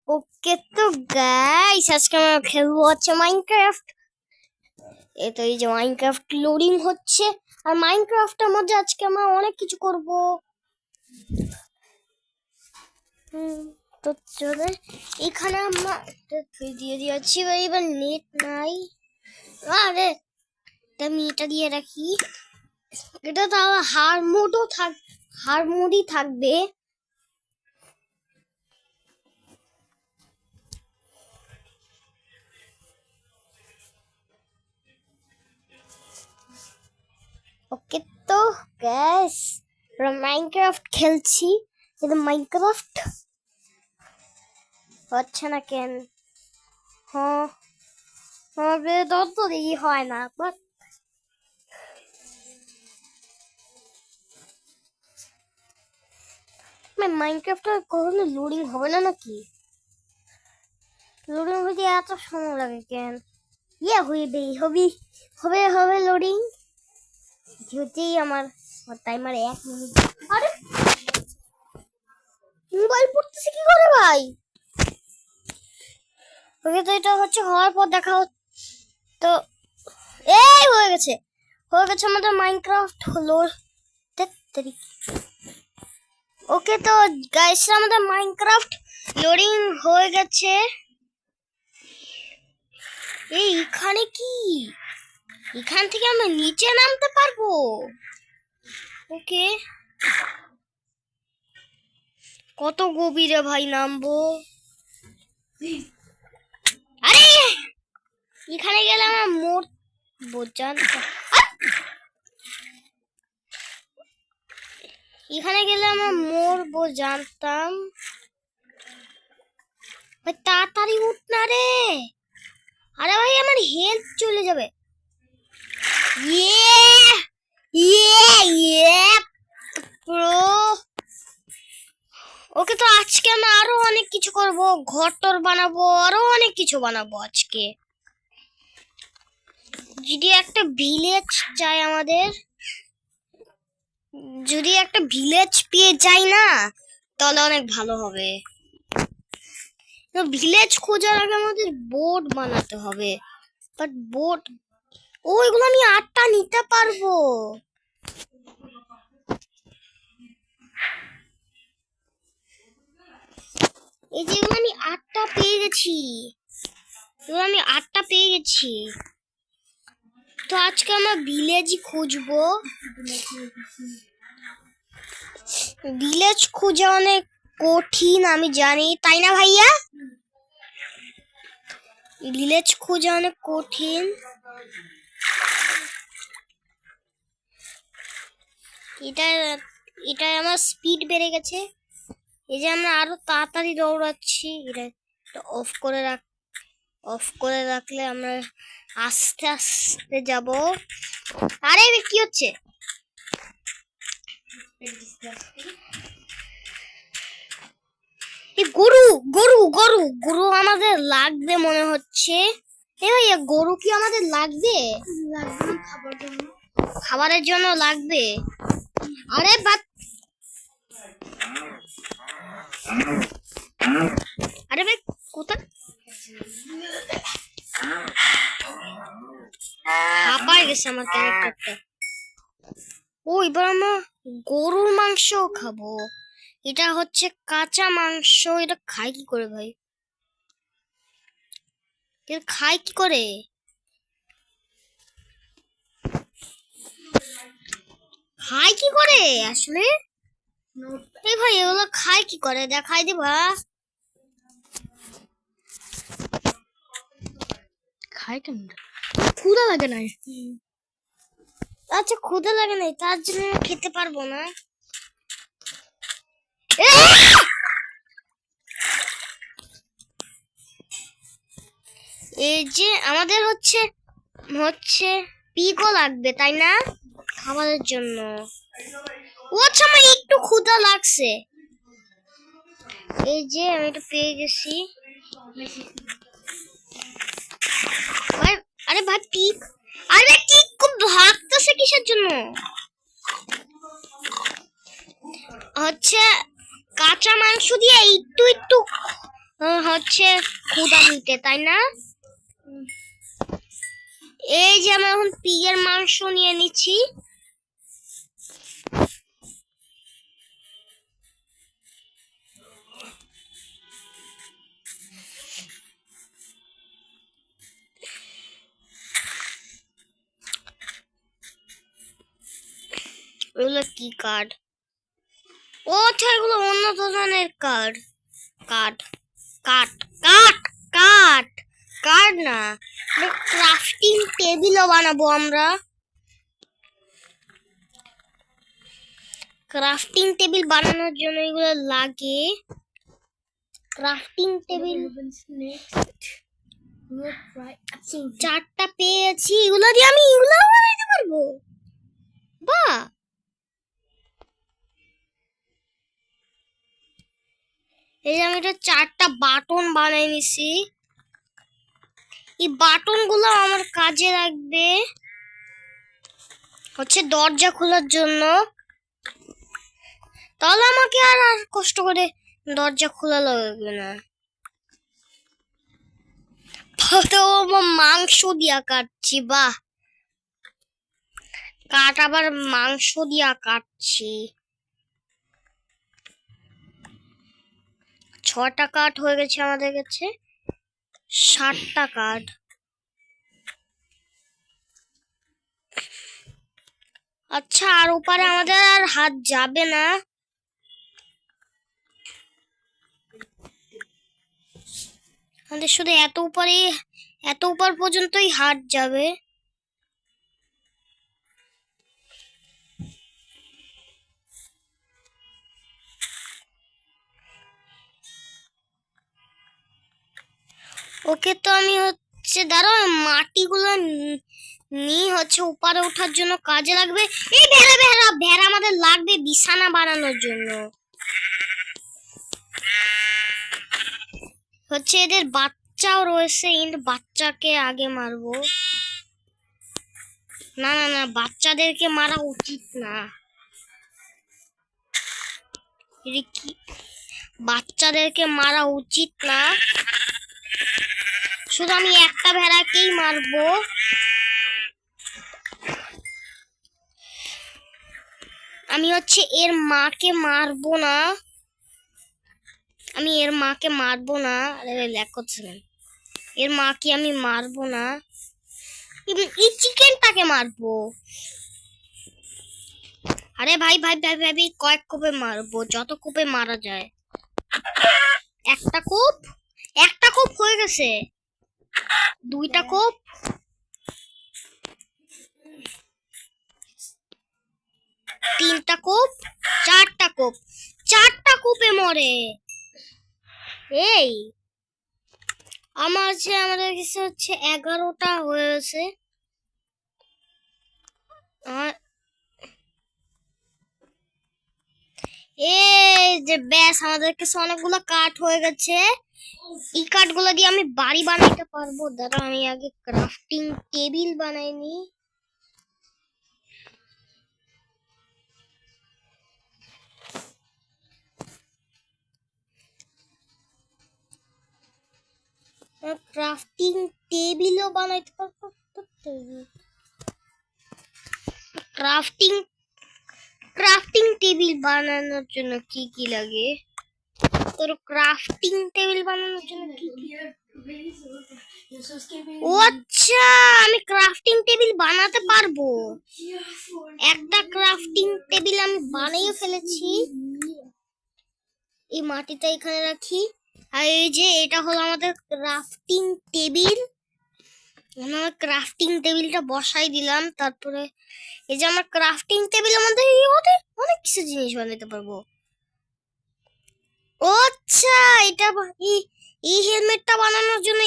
ওকে তো গাইস, আজকে আমরা খেলবো হচ্ছে মাইনক্রাফট। তো এই যে মাইনক্রাফট লোডিং হচ্ছে, আর মাইনক্রাফটের মধ্যে আজকে আমরা অনেক কিছু করব। তো চলে এখানে আমরা দিয়ে দিয়েছি, এবার নেট নাই। আরে আমি এটা দিয়ে রাখি, এটা তাহলে হার মোডই থাকবে। ওকে তো গ্যাস মাইনক্রাফট খেলছি, কিন্তু মাইনক্রাফট হচ্ছে না কেন? হ্যাঁ হবে তত দেখি হয় না, বাট মাইনক্রাফট কখনো লোডিং হবে না নাকি? লোডিং হতে এত সময় লাগে কেন? হবে হবে হবে লোডিং হতেই আমার টাইমার 1 মিনিট। আরে মোবাইল পড়তেছে কি করে ভাই? ওকে তো এটা হচ্ছে হওয়ার পর দেখা তো এই হয়ে গেছে আমাদের মাইনক্রাফট হলো। ওকে তো গাইস, আমাদের মাইনক্রাফট লোডিং হয়ে গেছে। এখানে কি এখান থেকে আমরা নিচে নামতে পারবো? ওকে, কত গভীরে ভাই নামবো? আরে এখানে গেলে আমার মরবো এখানে গেলে আমার মরবো জানতাম। তাড়াতাড়ি উঠ না রে। আরে ভাই আমার হেলথ চলে যাবে। ইয়ে ইয়ে ইয়ে প্রো। ওকে তো আজকে আমরা আরো অনেক কিছু করব, ঘর বানাবো, আরো অনেক কিছু বানাবো আজকে। যদি একটা ভিলেজ চাই আমাদের, যদি একটা ভিলেজ পেয়ে যাই না, তাহলে অনেক ভালো হবে। ভিলেজ খোঁজার আগে আমাদের বোর্ড বানাতে হবে, বাট বোর্ড ওইগুলো আমি 8টা নিতে পারবো। এই যেগুলো আমি 8টা পেয়ে গেছি, তো আজকে আমরা ভিলেজই খুঁজবো। ভিলেজ খোঁজা অনেক কঠিন আমি জানি, তাই না ভাইয়া? ভিলেজ খোঁজা অনেক কঠিন। এটা আমার স্পিড বেড়ে গেছে। এই যে আমরা আরো তাড়াতাড়ি দৌড়াচ্ছি। এটা অফ করে রাখলে আমরা আস্তে আস্তে যাব। আরে কি হচ্ছে? গরু গরু গরু গরু আমাদের লাগবে মনে হচ্ছে। ভাইয়া গরু কি আমাদের লাগবে? খাবারের জন্য লাগবে। আরে আরে ভাই কোথায় হাঁপায় গেছে আমার ক্যারেক্টারটা। এবার আমরা গরুর মাংস খাবো। এটা হচ্ছে কাঁচা মাংস। এটা খাই কি করে ভাই? খাই কি করে? আসলে ভাই এগুলো খাই কি করে? দেখাই দিবা? খাই কেন? ক্ষুধা লাগে না? আচ্ছা ক্ষুধা লাগে না, তার জন্য খেতে পারবো না। এই যে আমাদের হচ্ছে পিগও লাগবে, তাই না? খাবারের জন্য। আচ্ছা আমার একটু ক্ষুধা লাগছে। এই যে আমি এটা পেয়ে গেছি। আরে ভাই পিগ, আরে পিগ খুব ভাগতেছে কিসের জন্য? হচ্ছে কাঁচা মাংস দিয়ে একটু হচ্ছে ক্ষুধা মিটে, তাই না? এই যে আমরা এখন পিগের মাংস নিয়ে নিচ্ছি। এগুলো কি কার্ড? ও আচ্ছা, এগুলো অন্য ধরনের কার্ড। কার্ড কাঠ কাঠ কাঠ কার্ড না, ক্রাফটিং টেবিলও বানাবো আমরা। ক্রাফটিং টেবিল বানানোর জন্য এগুলো লাগে। ক্রাফটিং টেবিল চারটা পেয়েছি, এগুলো দিয়ে আমি এগুলো বানাতে পারবো। বাহ, এই যে আমি এটা চারটা বাটন বানাই নিছি। এই বাটন গুলো আমার কাজে লাগবে হচ্ছে দরজা খোলার জন্য। তাহলে আমাকে আর আর কষ্ট করে দরজা খোলা লাগবে না। তো মাংস দিয়া কাটছি, বাহ, কাঠ আবার মাংস দিয়া কাটছি। 6টা কাঠ হয়ে গেছে আমাদের কাছে, 7টা কাঠ। আচ্ছা, আর ওপারে আমাদের আর হাত যাবে না। আমাদের শুধু এত উপর পর্যন্তই হাত যাবে। ওকে, তো আমি হচ্ছে দাঁড়াও, মাটিগুলো নিয়ে হচ্ছে উপরে ওঠার জন্য কাজে লাগবে। এই ভেড়া ভেড়া ভেড়া আমাদের লাগবে বিছানা বানানোর জন্য। হচ্ছে এদের বাচ্চাও রয়েছে, কিন্তু বাচ্চাকে আগে মারবো। না না না, বাচ্চাদেরকে মারা উচিত না। বাচ্চাদেরকে মারা উচিত না। শুধু আমি একটা ভেড়াকেই মারবো। আমি হচ্ছে এর মাকে মারবো না। আমি এর মাকে মারবো না। আরে ল্যাক করছে না। এর মাকে আমি মারবো না, এই চিকেনটাকে মারবো। আরে ভাই ভাই ভাই ভাই, কয়েক কোপে মারবো, যত কোপে মারা যায়। একটা কোপ হয়ে গেছে। 2টা কোপ, 3টা কোপ, 4টা কোপ। 4টা কোপে মরে। এই আমাদের কাছে হচ্ছে 11টা হয়েছে। এই যে ব্যাস, আমাদের কাছে অনেকগুলো কাঠ হয়ে গেছে। এই কাঠগুলো দিয়ে আমি বাড়ি বানাইতে পারবো। দাঁড়া, আমি আগে ক্রাফটিং টেবিল বানাইনি। ক্রাফটিং টেবিলও বানাইতে পারবো। ক্রাফটিং ক্রাফটিং টেবিল বানানোর জন্য কি কি লাগে? তোর ক্রাফটিং টেবিল বানানোর জন্য কি কি? ও আচ্ছা, আমি ক্রাফটিং টেবিল বানাতে পারবো। একটা ক্রাফটিং টেবিল আমি বানিয়ে ফেলেছি। এই মাটিটা এখানে রাখি। আর এই যে এটা হলো আমাদের ক্রাফটিং টেবিল। আমরা ক্রাফটিং টেবিলটা বসাই দিলাম। তারপরে এই যে আমার ক্রাফটিং টেবিলের মধ্যে অনেক কিছু জিনিস বানাতে পারবো। ও আচ্ছা, এটা এই হেলমেটটা বানানোর জন্য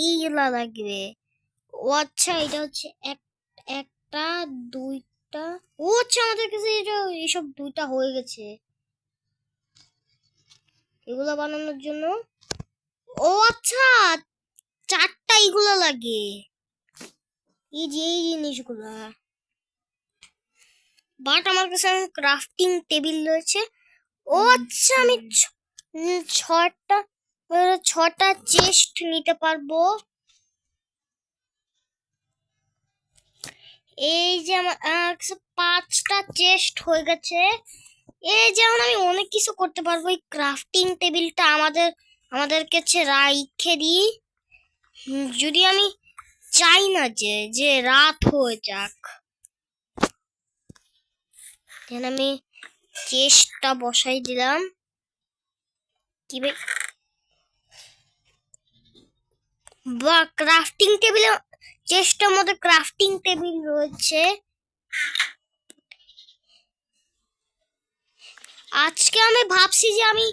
এইগুলা লাগবে। ও আচ্ছা, এটা হচ্ছে একটা 2টা। ও আচ্ছা, আমাদের কাছে এইসব 2টা হয়ে গেছে এগুলা বানানোর জন্য। ও আচ্ছা, 4টা এগুলো লাগে। এই যে এই জিনিসগুলা। বাট আমার কাছে ক্রাফটিং টেবিল রয়েছে। ও আচ্ছা, আমি 6টা 6টা চেস্ট নিতে পারবো। এই যে আমার 5টা চেস্ট হয়ে গেছে। এই যেমন আমি অনেক কিছু করতে পারবো। এই ক্রাফটিং টেবিলটা আমাদের কাছে রাইখে দিই। যদি আমি চাই না যে রাত হয়ে যাক, এখানে আমি চেস্টটা বসাই দিলাম। কি বা ক্রাফটিং টেবিলে চেস্টের মধ্যে ক্রাফটিং টেবিল রয়েছে। আজকে আমি ভাবছি যে আমি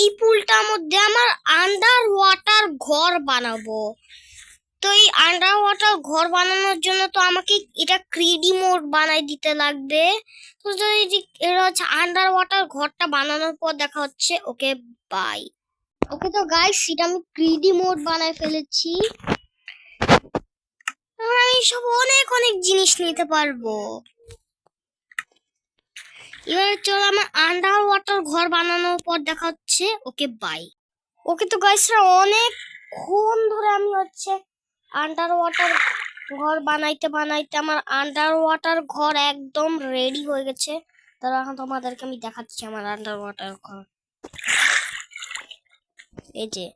এই পুলটার মধ্যে আমার আন্ডার ওয়াটার ঘর বানাবো। তো এই আন্ডার ওয়াটার ঘর বানানোর জন্য তো আমাকে এটা 3D মোড বানাই দিতে লাগবে। তো যদি এটা আন্ডার ওয়াটার ঘরটা বানানোর পর দেখা হচ্ছে। Okay bye. ওকে তো গাইস, এটা আমি 3D মোড বানাই ফেলেছি। আমি সব অনেক অনেক জিনিস নিতে পারবো। এবার চল আমার আন্ডার ওয়াটার ঘর বানানোর পর দেখা হচ্ছে। Okay bye. ওকে তো গাইসরা, অনেকক্ষণ ধরে আমি আন্ডার ওয়াটার ঘর বানাইতে বানাইতে আমার আন্ডার ওয়াটার ঘর একদম রেডি হয়ে গেছে। তাহলে এখন তোমাদেরকে আমি দেখাচ্ছি আমার আন্ডার ওয়াটার ঘর। এই যে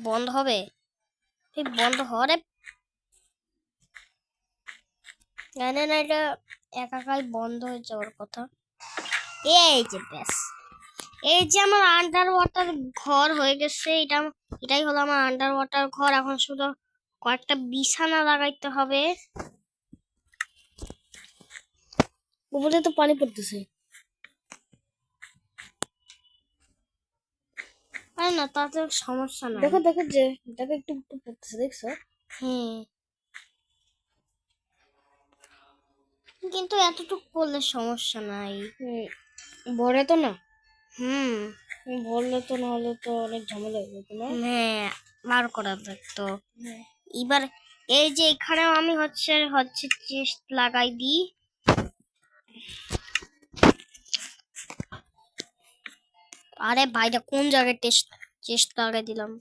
বন্ধ হবে, বন্ধ হরে জানে না, এটা একাই বন্ধ হয়ে যাওয়ার কথা। এই যে ব্যাস, এই যে আমার আন্ডার ওয়াটার ঘর হয়ে গেছে। এটাই হলো আমার আন্ডার ওয়াটার ঘর। এখন শুধু কয়েকটা বিছানা লাগাইতে হবে। উপরে তো পানি পড়তেছে। আরে না, তাতে সমস্যা নাই। দেখো দেখো যে দেখো একটু একটু পড়তেছে, দেখছো? হ্যাঁ, কিন্তু এতটুকু পড়লে সমস্যা নাই। ভরে তো না। বললে তো, না হলে তো অনেক ঝামেলা হয়ে যেত না। হ্যাঁ, বার করা লাগতো। এবার এই যে এখানেও আমি চেস্ট লাগাই দিই। আরে ভাইটা কোন জায়গায় চেস্ট লাগাই দিলাম।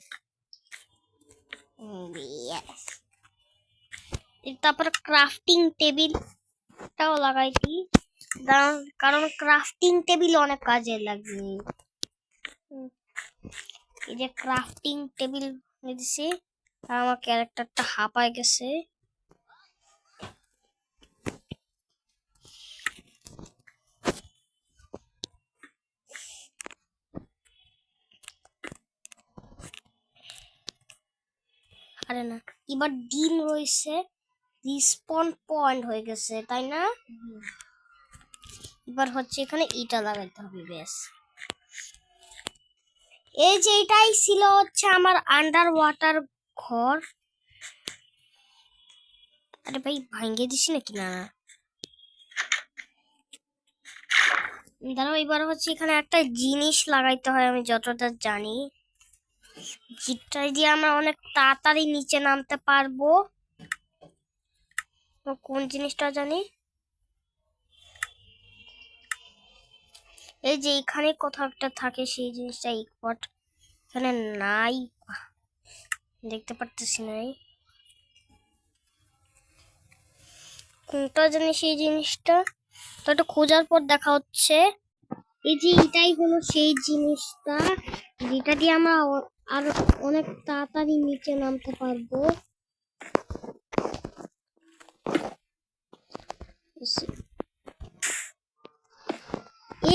তারপরে ক্রাফটিং টেবিলটাও লাগাই দিই, কারণ ক্রাফটিং টেবিল অনেক কাজে লাগবে। এই যে ক্রাফটিং টেবিল দিছি, আমার ক্যারেক্টারটা হাঁপায় গেছে। আরে না, এবার দিন রয়েছে, রিসপন পয়েন্ট হয়ে গেছে, তাই না? এবার এখানে ইটা লাগাইতে হবে। ব্যাস, এই যে এটাই ছিল আমার আন্ডার ওয়াটার ঘর। আরে ভাই, ভাঙিয়ে দিছি নাকি? না, দাঁড়াও, এবার এখানে একটা জিনিস লাগাইতে হয়, আমি যতটা জানি। যেটা দিয়ে আমরা অনেক তাড়াতাড়ি নিচে নামতে পারবো। কোন জিনিসটা জানি? এই যে এখানে কোথাও একটা থাকে, সেই জিনিসটা এখানে নাই, দেখতে পারতেছি না। কোনটা জানি সেই জিনিসটা, তো এটা খোঁজার পর দেখা হচ্ছে। এই যে এটাই হলো সেই জিনিসটা, যেটা দিয়ে আমরা আরো অনেক তাড়াতাড়ি নিচে নামতে পারবো।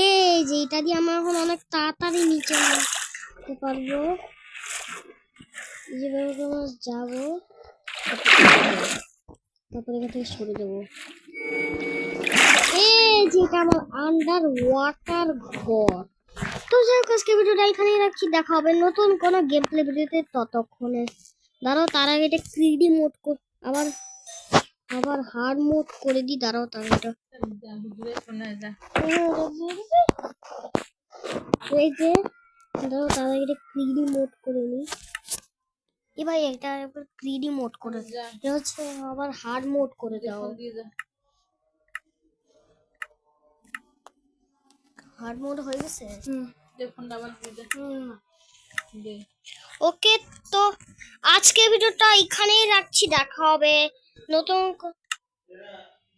এই যে এটা দিয়ে আমরা এখন অনেক তাড়াতাড়ি নিচে নামতে পারবো। যেভাবে যাবো, তারপরে এখান থেকে সরে যাবো। এই যে এটা আমার আন্ডার ওয়াটার ঘর। তো যাই হোক, আজকে ভিডিওটা এখানেই রাখছি। দেখা হবে নতুন কোনো গেম প্লে ভিডিওতে। ততক্ষণে দাঁড়াও, তার আগে এটা 3D মোড আবার হার্ড মোড করে দিই। দাঁড়াও, তার এটা এই যে দাঁড়াও, তার আগে এটা 3D মোড করে নিই। এবার এটা একবার 3D মোড করে আবার হার্ড মোড করে দাও। হার্ড মোড হয়ে গেছে। ওকে, তো আজকে ভিডিওটা এখানেই রাখছি। দেখা হবে নতুন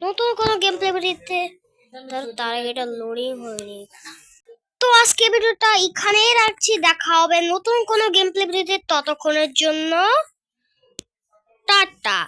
নতুন কোনো গেম প্লে ভিডিওতে। তার আগে এটা লোডিং হয়নি। তো আজকে ভিডিওটা এখানেই রাখছি। দেখা হবে নতুন কোনো গেম প্লে ভিডিওতে। ততক্ষণের জন্য টাটা।